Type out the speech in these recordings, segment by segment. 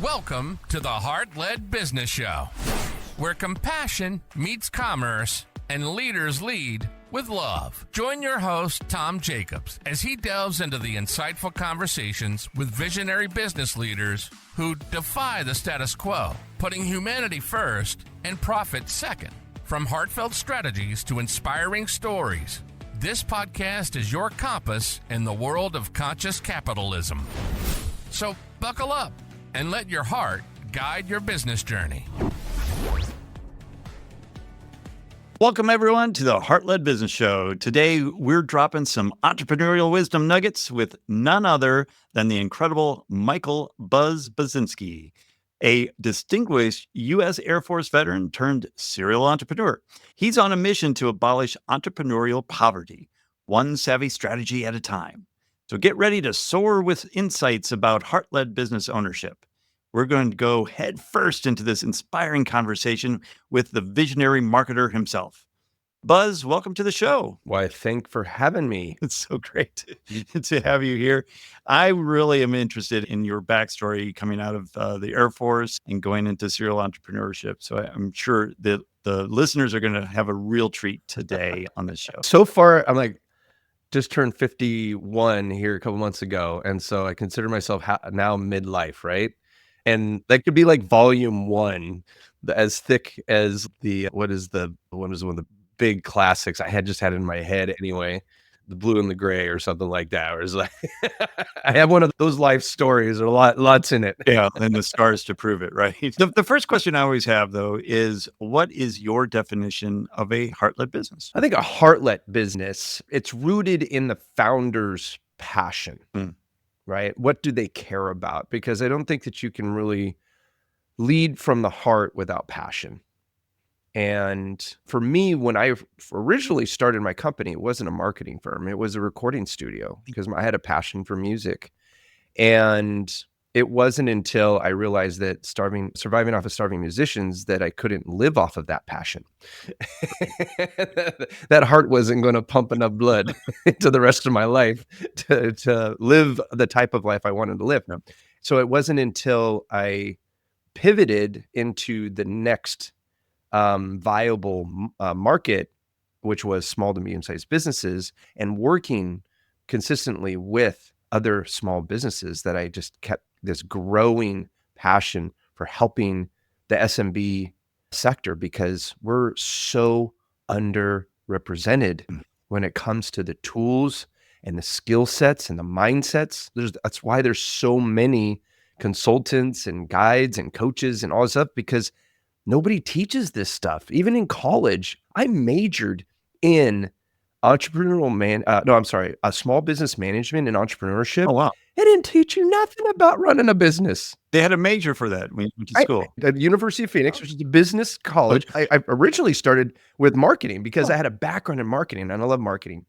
Welcome to the Heart-Led Business Show, where compassion meets commerce and leaders lead with love. Join your host, Tom Jacobs, as he delves into the insightful conversations with visionary business leaders who defy the status quo, putting humanity first and profit second. From heartfelt strategies to inspiring stories, this podcast is your compass in the world of conscious capitalism. So buckle up and let your heart guide your business journey. Welcome, everyone, to the Heart-Led Business Show. Today, we're dropping some entrepreneurial wisdom nuggets with none other than the incredible Michael Buzinski, a distinguished U.S. Air Force veteran turned serial entrepreneur. He's on a mission to abolish entrepreneurial poverty, one savvy strategy at a time. So get ready to soar with insights about heart-led business ownership. We're going to go head first into this inspiring conversation with the visionary marketer himself. Buzz, welcome to the show. Why, thank for having me. It's so great to have you here. I really am interested in your backstory coming out of the Air Force and going into serial entrepreneurship. So I'm sure that the listeners are going to have a real treat today on this show. So far, I'm like, just turned 51 here a couple months ago. And so I consider myself now midlife, right? And that could be like volume one, as thick as what is one of the big classics I just had in my head anyway, The Blue and the Gray or something like that. Or it's like, I have one of those life stories, or lots in it. Yeah, and the scars to prove it, right? The first question I always have, though, is what is your definition of a heart-led business? I think a heart-led business, it's rooted in the founder's passion. Right? What do they care about? Because I don't think that you can really lead from the heart without passion. And for me, when I originally started my company, it wasn't a marketing firm. It was a recording studio because I had a passion for music. And it wasn't until I realized that surviving off of starving musicians that I couldn't live off of that passion. That heart wasn't going to pump enough blood into the rest of my life to live the type of life I wanted to live. So it wasn't until I pivoted into the next viable market, which was small to medium-sized businesses, and working consistently with other small businesses, that I just kept this growing passion for helping the SMB sector, because we're so underrepresented when it comes to the tools and the skill sets and the mindsets. That's why there's so many consultants and guides and coaches and all this stuff, because nobody teaches this stuff. Even in college, I majored in small business management and entrepreneurship. Oh, wow. They didn't teach you nothing about running a business. They had a major for that when you went to school. At the University of Phoenix, which is a business college. I originally started with marketing because I had a background in marketing, and I love marketing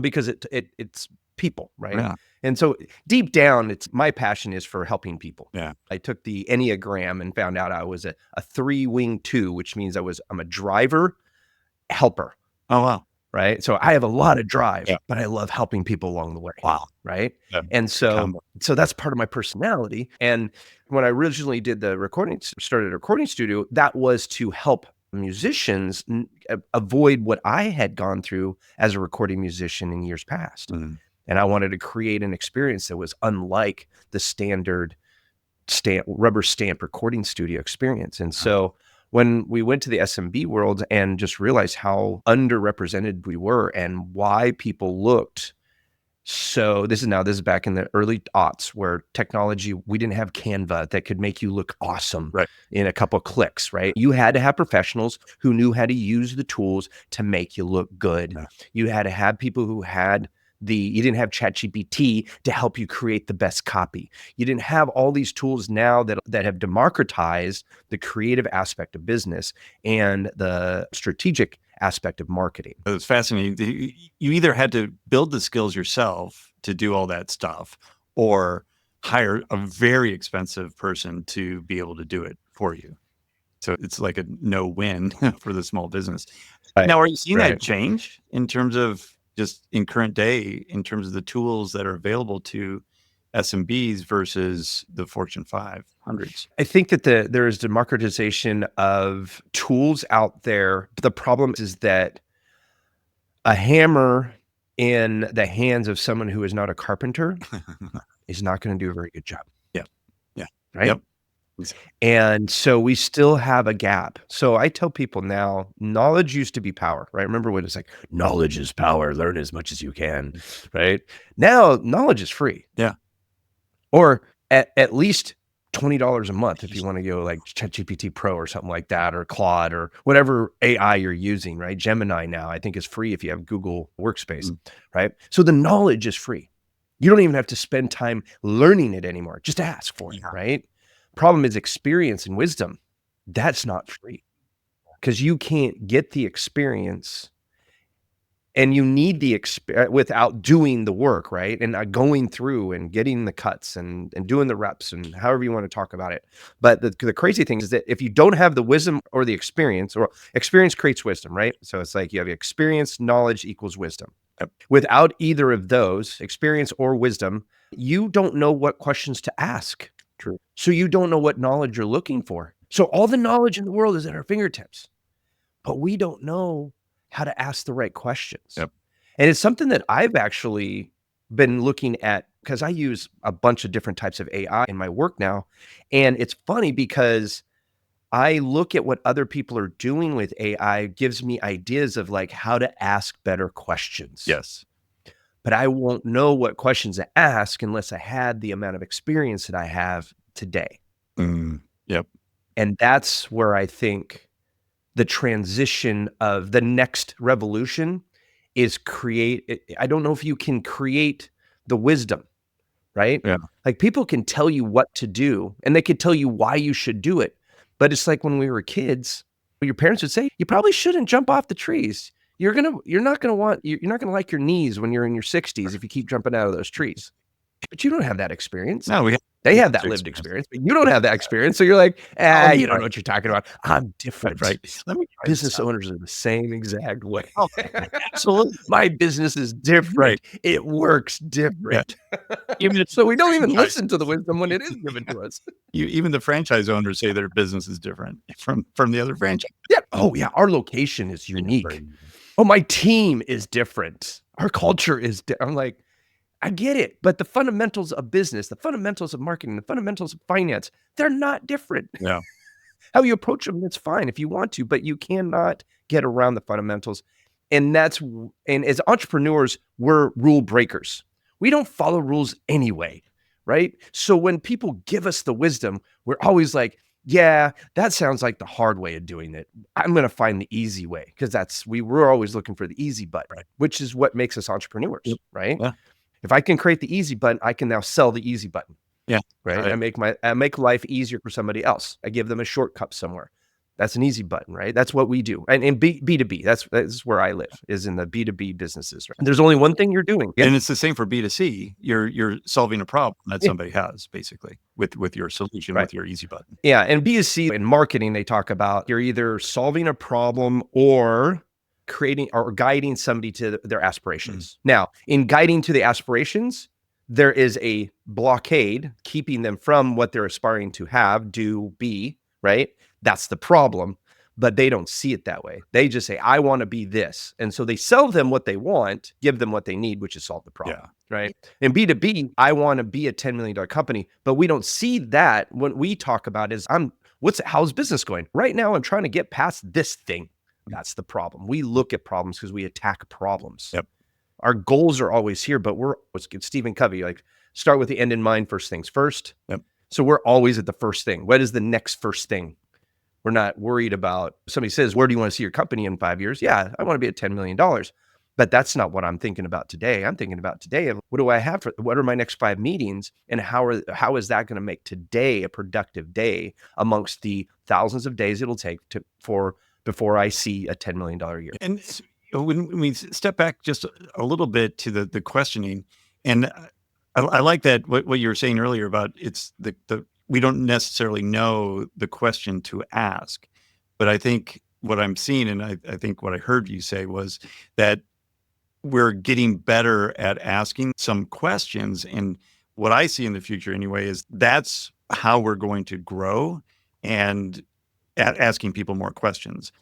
because it's people, right? Yeah. And so deep down, my passion is for helping people. Yeah. I took the Enneagram and found out I was a 3-wing 2, which means I'm a driver, helper. Oh, wow. Right. So I have a lot of drive, but I love helping people along the way. Wow. Right. Yeah. And so that's part of my personality. And when I originally started a recording studio, that was to help musicians avoid what I had gone through as a recording musician in years past. And I wanted to create an experience that was unlike the standard rubber stamp recording studio experience. And so when we went to the SMB world and just realized how underrepresented we were and why people looked. So this is back in the early aughts, where technology, we didn't have Canva that could make you look awesome in a couple of clicks, right? You had to have professionals who knew how to use the tools to make you look good. Yeah. You had to have people who had you didn't have ChatGPT to help you create the best copy. You didn't have all these tools now that have democratized the creative aspect of business and the strategic aspect of marketing. It's fascinating. You either had to build the skills yourself to do all that stuff, or hire a very expensive person to be able to do it for you. So it's like a no-win for the small business. Right. Now, are you seeing that change in terms of just in current day, in terms of the tools that are available to SMBs versus the Fortune 500s? I think that there is democratization of tools out there. The problem is that a hammer in the hands of someone who is not a carpenter is not going to do a very good job. Yeah. Yeah. Right. Yep. And so we still have a gap. So I tell people now, knowledge used to be power, right? Remember when it's like, knowledge is power, learn as much as you can, right? Now, knowledge is free. Yeah. Or at least $20 a month if you want to go like ChatGPT Pro or something like that, or Claude or whatever AI you're using, right? Gemini now, I think, is free if you have Google Workspace, right? So the knowledge is free. You don't even have to spend time learning it anymore. Just ask for it, right? Problem is experience and wisdom. That's not free because you can't get the experience, and you need the experience without doing the work, right? And going through and getting the cuts and doing the reps and however you want to talk about it. But the crazy thing is that if you don't have the wisdom or the experience, or experience creates wisdom, right? So it's like you have experience, knowledge equals wisdom. Without either of those, experience or wisdom, you don't know what questions to ask. True. So you don't know what knowledge you're looking for. So all the knowledge in the world is at our fingertips, but we don't know how to ask the right questions. Yep. And it's something that I've actually been looking at because I use a bunch of different types of AI in my work now. And it's funny because I look at what other people are doing with AI, gives me ideas of like how to ask better questions. Yes. But I won't know what questions to ask unless I had the amount of experience that I have today. Yep. And that's where I think the transition of the next revolution is I don't know if you can create the wisdom, right? Yeah. Like people can tell you what to do and they could tell you why you should do it. But it's like when we were kids, your parents would say, you probably shouldn't jump off the trees. You're not going to like your knees when you're in your 60s if you keep jumping out of those trees. But you don't have that experience. No, they have that lived experience, but you don't have that experience. So you're like, you don't know what you're talking about. I'm different. Right. Let me Business owners are the same exact way. Oh, absolutely. My business is different. Right. It works different. Even So we don't even listen to the wisdom when it is given to us. Even the franchise owners say their business is different from the other franchise. Yeah. Oh yeah. Our location is unique. Oh, my team is different. Our culture is I'm like, I get it. But the fundamentals of business, the fundamentals of marketing, the fundamentals of finance, they're not different. Yeah. How you approach them, that's fine if you want to, but you cannot get around the fundamentals. And as entrepreneurs, we're rule breakers. We don't follow rules anyway, right? So when people give us the wisdom, we're always like, yeah, that sounds like the hard way of doing it. I'm going to find the easy way because we're always looking for the easy button, which is what makes us entrepreneurs, right? Yeah. If I can create the easy button, I can now sell the easy button. Yeah. Right. I make life easier for somebody else. I give them a shortcut somewhere. That's an easy button, right? That's what we do. And in B2B, that's where I live, is in the B2B businesses. Right? And there's only one thing you're doing. And it's the same for B2C. You're solving a problem that somebody has, basically, with your solution, with your easy button. Yeah. And B2C in marketing, they talk about you're either solving a problem or creating or guiding somebody to their aspirations. Now, in guiding to the aspirations, there is a blockade keeping them from what they're aspiring to have, do, be, right? That's the problem, but they don't see it that way. They just say, I want to be this. And so they sell them what they want, give them what they need, which is solve the problem, right? In B2B, I want to be a $10 million company, but we don't see that. When we talk about is how's business going? Right now, I'm trying to get past this thing. That's the problem. We look at problems because we attack problems. Yep. Our goals are always here, but Stephen Covey, like start with the end in mind, first things first. Yep. So we're always at the first thing. What is the next first thing? We're not worried about, somebody says, where do you want to see your company in 5 years? Yeah, I want to be at $10 million. But that's not what I'm thinking about today. I'm thinking about today. What do I have what are my next 5 meetings? And how is that going to make today a productive day amongst the thousands of days it'll take before I see a $10 million year? And when we step back just a little bit to the questioning, and I like that what you were saying earlier about it's we don't necessarily know the question to ask, but I think what I'm seeing, and I think what I heard you say was that we're getting better at asking some questions, and what I see in the future anyway is that's how we're going to grow, and asking people more questions.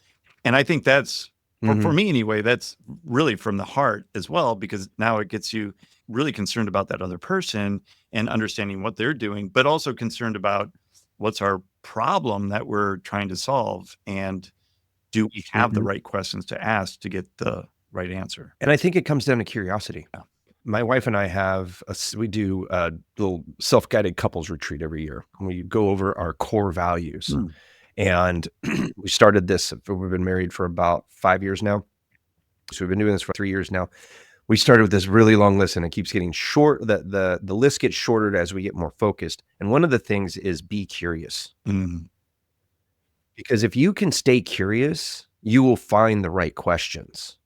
And I think that's, for me anyway, that's really from the heart as well, because now it gets you really concerned about that other person and understanding what they're doing, but also concerned about what's our problem that we're trying to solve. And do we have the right questions to ask to get the right answer? And I think it comes down to curiosity. Yeah. My wife and I we do a little self-guided couples retreat every year. We go over our core values. And we started this, we've been married for about 5 years now. So we've been doing this for 3 years now. We started with this really long list, and it keeps getting short. The list gets shorter as we get more focused. And one of the things is be curious. Because if you can stay curious, you will find the right questions.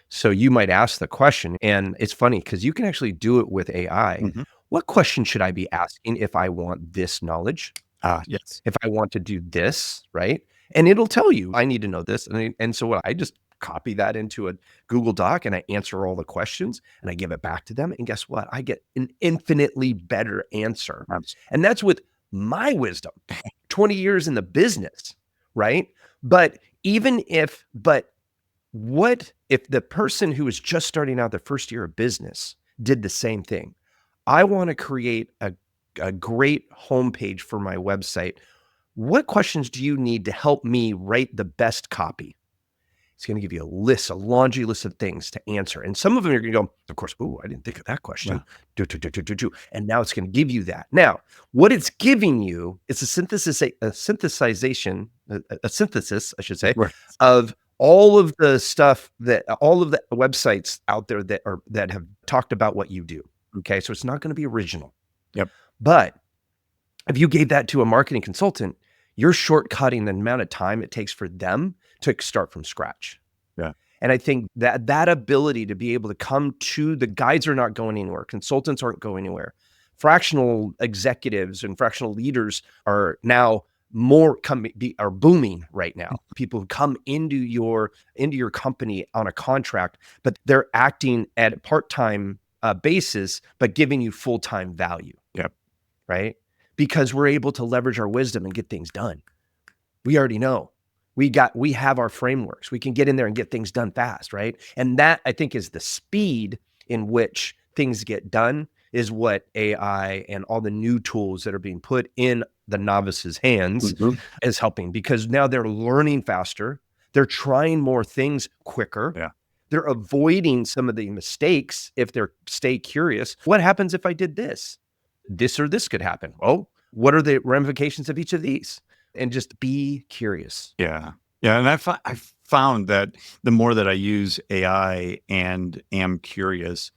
So you might ask the question, and it's funny because you can actually do it with AI. What question should I be asking if I want this knowledge? Yes. If I want to do this, right? And it'll tell you, I need to know this. And so what I just copy that into a Google Doc and I answer all the questions and I give it back to them. And guess what? I get an infinitely better answer. And that's with my wisdom, 20 years in the business, right? But what if the person who is just starting out their first year of business did the same thing? I want to create a great homepage for my website. What questions do you need to help me write the best copy? It's going to give you a laundry list of things to answer. And some of them you're going to go, of course, I didn't think of that question. Yeah. And now it's going to give you that. Now, what it's giving you is a synthesis, I should say, right, of all of the stuff all of the websites out there that have talked about what you do. Okay. So it's not going to be original. Yep. But if you gave that to a marketing consultant, you're shortcutting the amount of time it takes for them to start from scratch. Yeah. And I think that ability to be able to come to the guides are not going anywhere. Consultants aren't going anywhere. Fractional executives and fractional leaders are now are booming right now. People who come into your company on a contract, but they're acting at a part-time basis, but giving you full-time value. Yep. Right? Because we're able to leverage our wisdom and get things done. We already know. We have our frameworks. We can get in there and get things done fast, right? And that, I think, is the speed in which things get done is what AI and all the new tools that are being put in the novice's hands is helping, because now they're learning faster. They're trying more things quicker. Yeah. They're avoiding some of the mistakes if they stay curious. What happens if I did this? This or this could happen. Oh, what are the ramifications of each of these? And just be curious. Yeah. Yeah. And I found that the more that I use AI and am curious,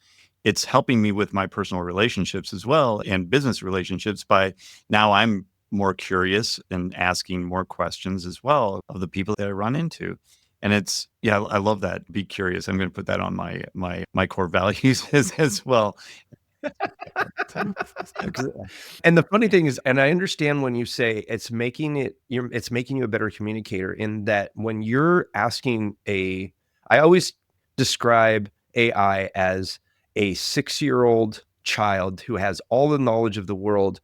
it's helping me with my personal relationships as well, and business relationships, by now I'm more curious and asking more questions as well of the people that I run into. And I love that. Be curious. I'm going to put that on my core values as well. And the funny thing is, and I understand when you say it's making you a better communicator, in that when you're asking I always describe AI as a 6-year-old child who has all the knowledge of the world,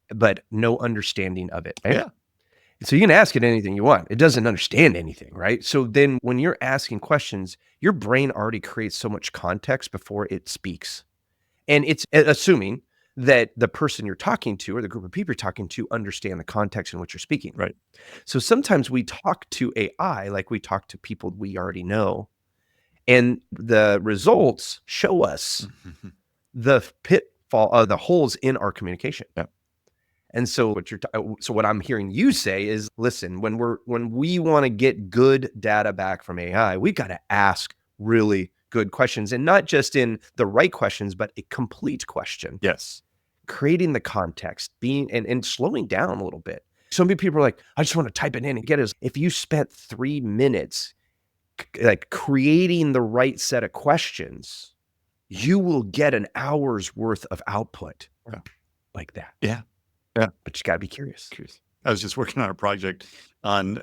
but no understanding of it. Right? Yeah. So you can ask it anything you want. It doesn't understand anything, right? So then when you're asking questions, your brain already creates so much context before it speaks. And it's assuming that the person you're talking to or the group of people you're talking to understand the context in which you're speaking. Right. So sometimes we talk to AI like we talk to people we already know. And the results show us the pitfall, the holes in our communication. Yeah. And so what I'm hearing you say is, listen, when we want to get good data back from AI, we've got to ask really good questions, and not just in the right questions, but a complete question. Yes. Creating the context, and slowing down a little bit. So many people are like, I just want to type it in and get it. If you spent 3 minutes like creating the right set of questions, you will get an hour's worth of output like that. Yeah. Yeah. But you got to be curious. I was just working on a project on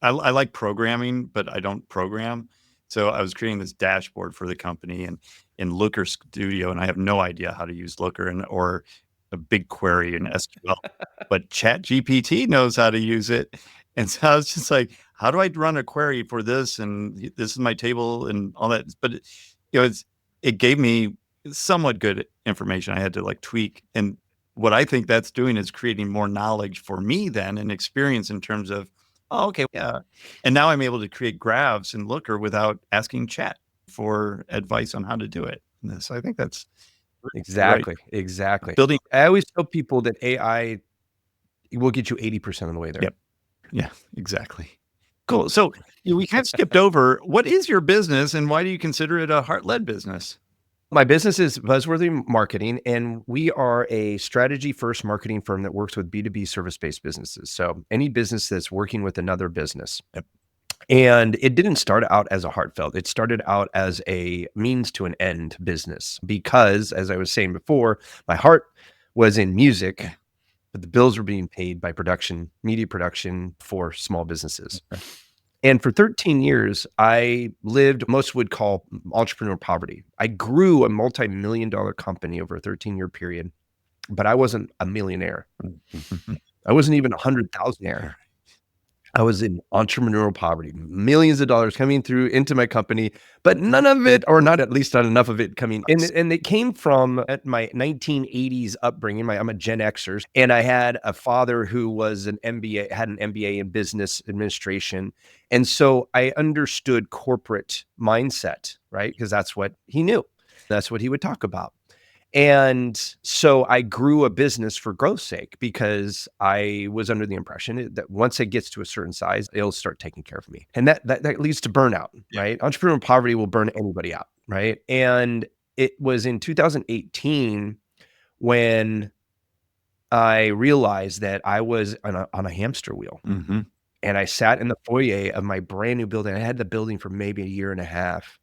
I like programming, but I don't program. So I was creating this dashboard for the company, and in Looker Studio, and I have no idea how to use Looker or a BigQuery in SQL, but ChatGPT knows how to use it. And so I was just like, how do I run a query for this? And this is my table and all that. But it gave me somewhat good information. I had to like tweak. And what I think that's doing is creating more knowledge for me then and experience in terms of, oh, okay, yeah. And now I'm able to create graphs in Looker without asking Chat for advice on how to do it. And so I think that's Exactly. right. Exactly. Building. I always tell people that AI will get you 80% of the way there. Yep. Yeah, exactly. Cool. So we kind of skipped over, what is your business and why do you consider it a heart-led business? My business is Buzzworthy Marketing, and we are a strategy-first marketing firm that works with B2B service-based businesses. So any business that's working with another business. Yep. And it didn't start out as a heartfelt. It started out as a means to an end business because, as I was saying before, my heart was in music, but the bills were being paid by media production for small businesses. Okay. And for 13 years, I lived most would call entrepreneurial poverty. I grew a multi-million-dollar company over a 13-year period, but I wasn't a millionaire. I wasn't even 100,000-aire. I was in entrepreneurial poverty, millions of dollars coming through into my company, but none of it, or not at least not enough of it coming. And it came from at my 1980s upbringing. I'm a Gen Xer, and I had a father who was had an MBA in business administration. And so I understood corporate mindset, right? Because that's what he knew. That's what he would talk about. And so I grew a business for growth's sake because I was under the impression that once it gets to a certain size, it'll start taking care of me. And that leads to burnout, right? Entrepreneurial poverty will burn anybody out, right? And it was in 2018 when I realized that I was on a hamster wheel. Mm-hmm. And I sat in the foyer of my brand new building. I had the building for maybe a year and a half.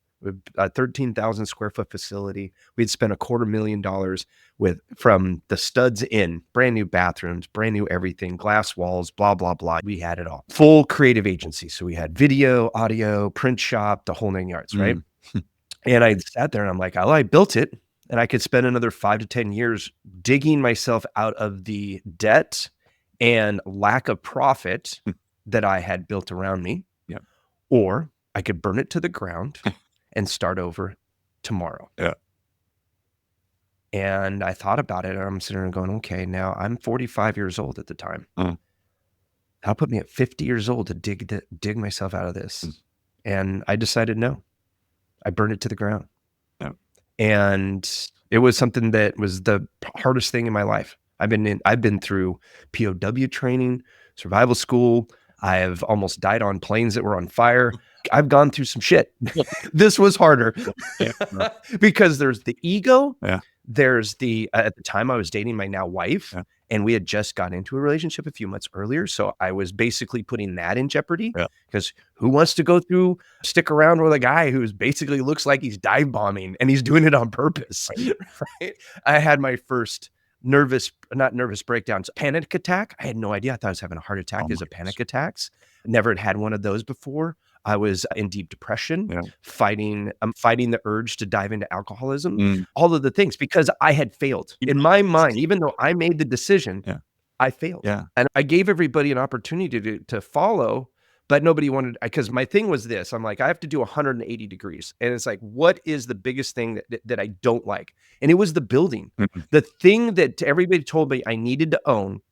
A 13,000 square foot facility. We'd spent $250,000 from the studs in, brand new bathrooms, brand new everything, glass walls, blah, blah, blah. We had it all. Full creative agency. So we had video, audio, print shop, the whole 9 yards, right? And I sat there and I'm like, oh, I built it. And I could spend another 5 to 10 years digging myself out of the debt and lack of profit that I had built around me. Yeah. Or I could burn it to the ground and start over tomorrow. Yeah. And I thought about it and I'm sitting there going, okay, now I'm 45 years old at the time. That'll put me at 50 years old to dig myself out of this. And I decided no. I burned it to the ground. Yeah. And it was something that was the hardest thing in my life. I've been through POW training, survival school. I have almost died on planes that were on fire. I've gone through some shit. This was harder because there's the ego. Yeah. There's at the time I was dating my now wife and we had just got into a relationship a few months earlier. So I was basically putting that in jeopardy because who wants to stick around with a guy who basically looks like he's dive bombing and he's doing it on purpose. Right? I had my first not nervous breakdowns, panic attack. I had no idea. I thought I was having a heart attack as a panic attacks. Never had one of those before. I was in deep depression, fighting the urge to dive into alcoholism, all of the things because I had failed in my mind, even though I made the decision, I failed. Yeah. And I gave everybody an opportunity to follow, but nobody wanted, because my thing was this, I'm like, I have to do 180 degrees. And it's like, what is the biggest thing that I don't like? And it was the building, the thing that everybody told me I needed to own.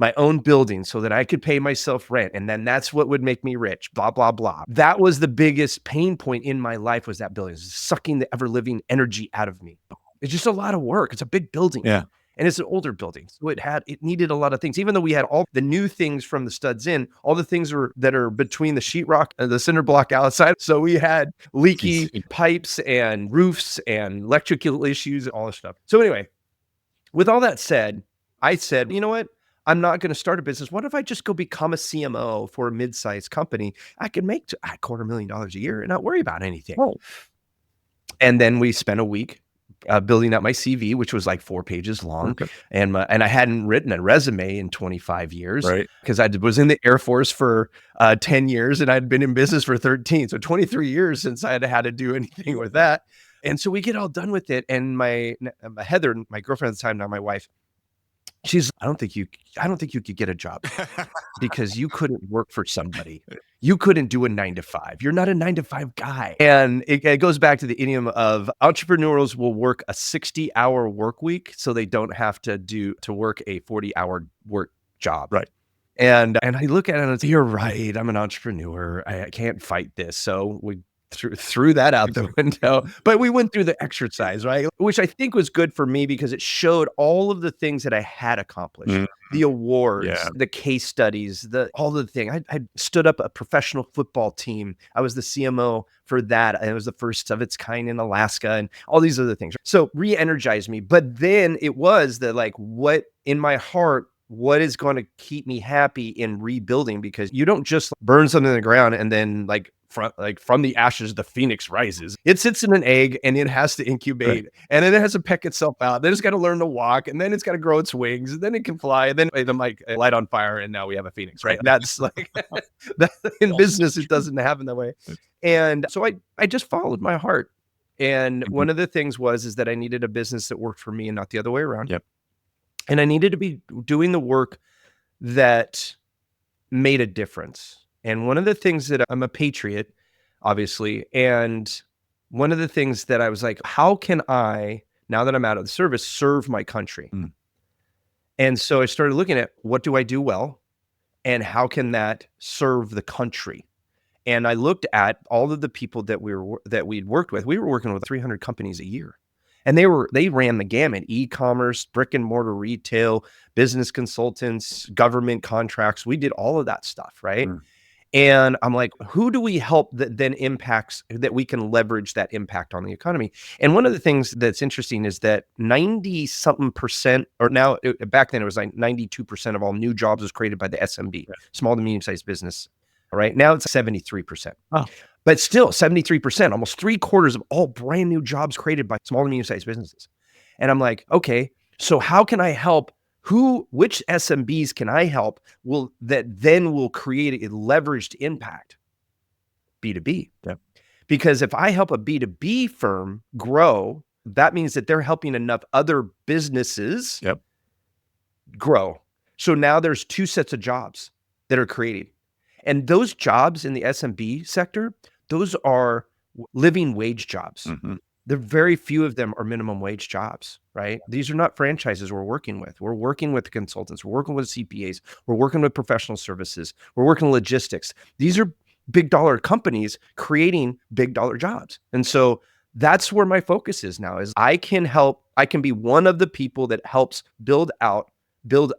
My own building so that I could pay myself rent. And then that's what would make me rich, blah, blah, blah. That was the biggest pain point in my life was that building, sucking the ever living energy out of me. It's just a lot of work. It's a big building. Yeah. And it's an older building. So it needed a lot of things, even though we had all the new things from the studs in, all the things that are between the sheetrock and the cinder block outside. So we had leaky pipes and roofs and electrical issues, all this stuff. So anyway, with all that said, I said, you know what? I'm not going to start a business. What if I just go become a CMO for a mid-sized company? I could make $250,000 a year and not worry about anything. Oh. And then we spent a week building out my CV, which was like 4 pages long. Okay. And I hadn't written a resume in 25 years because I was in the Air Force for 10 years and I'd been in business for 13. So 23 years since I had had to do anything with that. And so we get all done with it. And my Heather, my girlfriend at the time, now my wife, she's, I don't think you could get a job because you couldn't work for somebody. You couldn't do a 9-to-5. You're not a 9-to-5 guy. And it goes back to the idiom of entrepreneurs will work a 60-hour work week so they don't have to work a 40-hour work job. Right. And I look at it and I say, you're right. I'm an entrepreneur. I can't fight this. So we threw that out the window, but we went through the exercise, right? Which I think was good for me because it showed all of the things that I had accomplished, the awards, the case studies, all the things. I stood up a professional football team. I was the CMO for that. And it was the first of its kind in Alaska and all these other things. So re-energized me. But then it was what in my heart, what is going to keep me happy in rebuilding? Because you don't just burn something in the ground and then from the ashes, the phoenix rises. It sits in an egg and it has to incubate, and then it has to peck itself out. Then it's got to learn to walk, and then it's got to grow its wings, and then it can fly. And then I'm like light on fire, and now we have a phoenix, right? That's like in business, it doesn't happen that way. And so I just followed my heart. And one of the things is that I needed a business that worked for me and not the other way around. Yep. And I needed to be doing the work that made a difference. And one of the things that I'm a patriot, obviously, and one of the things that I was like, how can I, now that I'm out of the service, serve my country? And so I started looking at what do I do well and how can that serve the country? And I looked at all of the people that we'd worked with. We were working with 300 companies a year. And they ran the gamut: e-commerce, brick and mortar retail, business consultants, government contracts. We did all of that stuff, right? And I'm like, who do we help that then impacts, that we can leverage that impact on the economy? And one of the things that's interesting is that 90 something percent, or now back then it was like 92% of all new jobs was created by the SMB, small to medium sized business. All right. Now it's 73%. Oh. But still 73%, almost 3/4 of all brand new jobs created by small to medium sized businesses. And I'm like, okay, so how can I help? Which SMBs can I help that then will create a leveraged impact? B2B. Yep. Because if I help a B2B firm grow, that means that they're helping enough other businesses grow. So now there's 2 sets of jobs that are created. And those jobs in the SMB sector, those are living wage jobs. There very few of them are minimum wage jobs, right? These are not franchises we're working with. We're working with consultants. We're working with CPAs. We're working with professional services. We're working logistics. These are big dollar companies creating big dollar jobs. And so that's where my focus is now, is I can be one of the people that helps build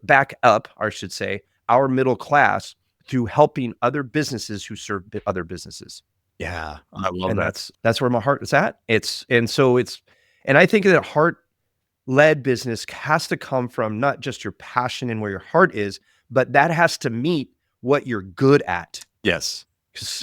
back up, I should say, our middle class through helping other businesses who serve other businesses. Yeah, I love that. That's where my heart is at. And I think that heart-led business has to come from not just your passion and where your heart is, but that has to meet what you're good at. Yes.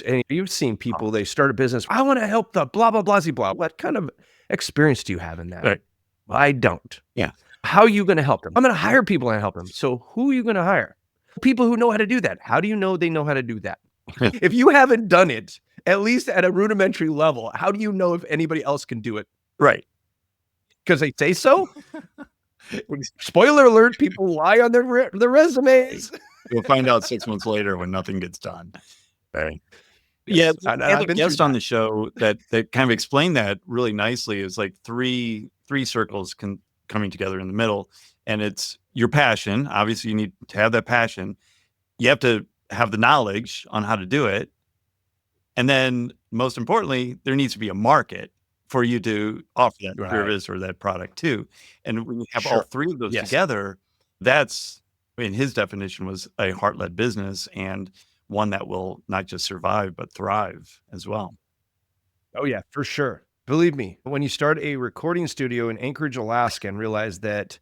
And you've seen people, they start a business. I want to help the blah, blah, blah, blah. What kind of experience do you have in that? Right. Well, I don't. Yeah. How are you going to help them? I'm going to hire people and help them. So who are you going to hire? People who know how to do that. How do you know they know how to do that? If you haven't done it, at least at a rudimentary level, how do you know if anybody else can do it? Right. Because they say so? Spoiler alert, people lie on their resumes. You'll find out 6 months later when nothing gets done. Right. Yeah, I have a guest on the show that kind of explained that really nicely. It's like three circles coming together in the middle, and it's your passion. Obviously, you need to have that passion. You have to have the knowledge on how to do it. And then most importantly, there needs to be a market for you to offer that service or that product too. And when you have all 3 of those together, that's, in his definition, was a heart-led business, and one that will not just survive, but thrive as well. Oh yeah, for sure. Believe me, when you start a recording studio in Anchorage, Alaska, and realize that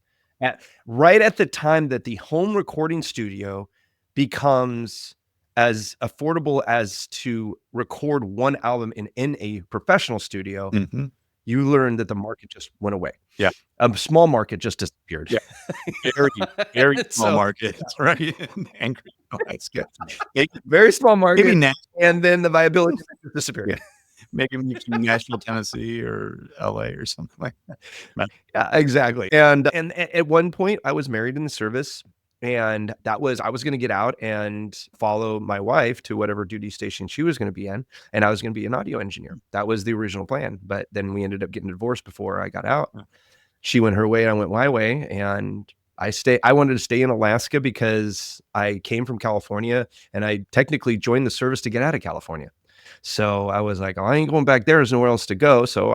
right at the time that the home recording studio becomes as affordable as to record one album in a professional studio, you learn that the market just went away. Yeah. A small market just disappeared. Yeah. Very small market. Right. Angry. Oh, that's good. Very small market. Maybe now. And then the viability disappeared. Yeah. Maybe move to Nashville, Tennessee or LA or something like that. Yeah, exactly. And at one point I was married in the service, and I was going to get out and follow my wife to whatever duty station she was going to be in, and I was going to be an audio engineer. That was the original plan, but then we ended up getting divorced before I got out. She went her way, I went my way, and I wanted to stay in Alaska because I came from California, and I technically joined the service to get out of California. So I was like, oh, I ain't going back there. There's nowhere else to go. So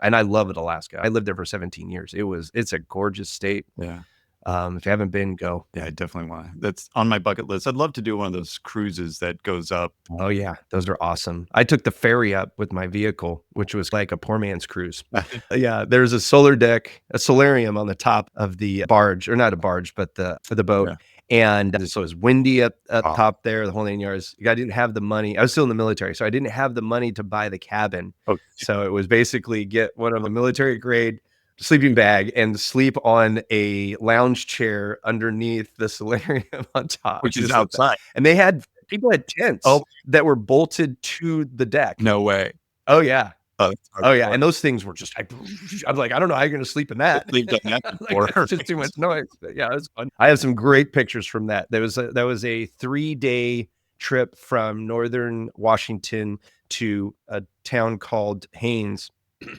and I love it, Alaska. I lived there for 17 years. It's a gorgeous state. Yeah. If you haven't been, go. Yeah, I definitely want to. That's on my bucket list. I'd love to do one of those cruises that goes up. Oh yeah, those are awesome. I took the ferry up with my vehicle, which was like a poor man's cruise. Yeah, there's a solar deck, a solarium on the top of the barge, or not a barge, but the boat. Yeah. And so it was windy up top there, the whole 9 yards. I didn't have the money. I was still in the military, so I didn't have the money to buy the cabin. Okay. So it was basically get one of the military grade sleeping bag and sleep on a lounge chair underneath the solarium on top, which is outside. And people had tents that were bolted to the deck. No way. Oh yeah. Oh yeah. And those things were just, I'm like, I don't know how you're going to sleep in that. Like, that's just too much noise. But yeah, it was fun. I have some great pictures from that. That was a 3-day trip from northern Washington to a town called Haines,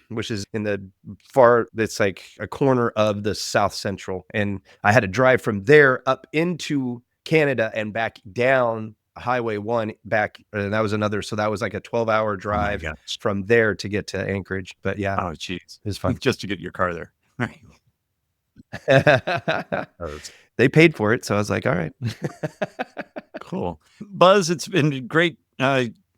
which is in that's like a corner of the South Central. And I had to drive from there up into Canada and back down Highway 1 back. And that was so that was like a 12-hour drive from there to get to Anchorage. But yeah. Oh, geez. It was fun. Just to get your car there. They paid for it. So I was like, all right. Cool. Buzz, it's been great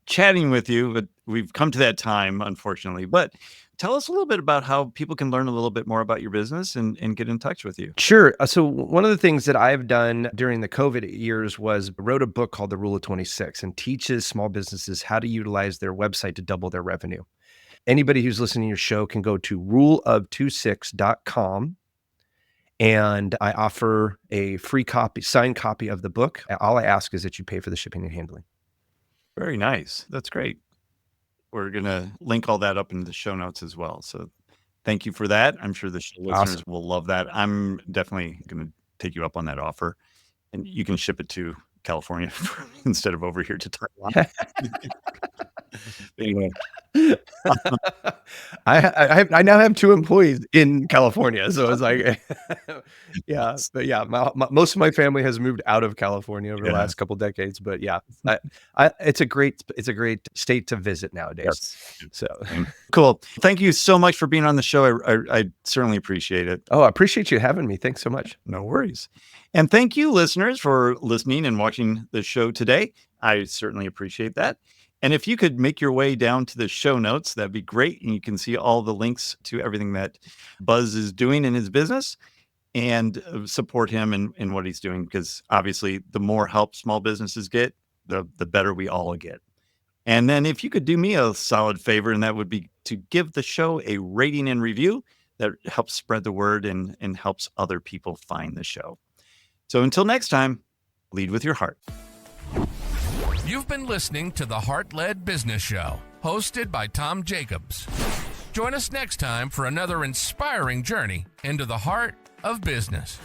chatting with you, but we've come to that time, unfortunately. But tell us a little bit about how people can learn a little bit more about your business and get in touch with you. Sure. So one of the things that I've done during the COVID years was wrote a book called The Rule of 26 and teaches small businesses how to utilize their website to double their revenue. Anybody who's listening to your show can go to ruleof26.com. And I offer a free signed copy of the book. All I ask is that you pay for the shipping and handling. Very nice. That's great. We're going to link all that up in the show notes as well. So thank you for that. I'm sure the show listeners will love that. I'm definitely going to take you up on that offer. And you can ship it to California instead of over here to Taiwan. Anyway. I now have 2 employees in California. So it's like, yeah, but yeah, most of my family has moved out of California over the last couple decades, but yeah, it's a great state to visit nowadays. Yes. So cool. Thank you so much for being on the show. I certainly appreciate it. Oh, I appreciate you having me. Thanks so much. No worries. And thank you, listeners, for listening and watching the show today. I certainly appreciate that. And if you could make your way down to the show notes, that'd be great. And you can see all the links to everything that Buzz is doing in his business and support him in what he's doing. Because obviously, the more help small businesses get, the better we all get. And then if you could do me a solid favor, and that would be to give the show a rating and review that helps spread the word and helps other people find the show. So until next time, lead with your heart. You've been listening to the Heart-Led Business Show, hosted by Tom Jacobs. Join us next time for another inspiring journey into the heart of business.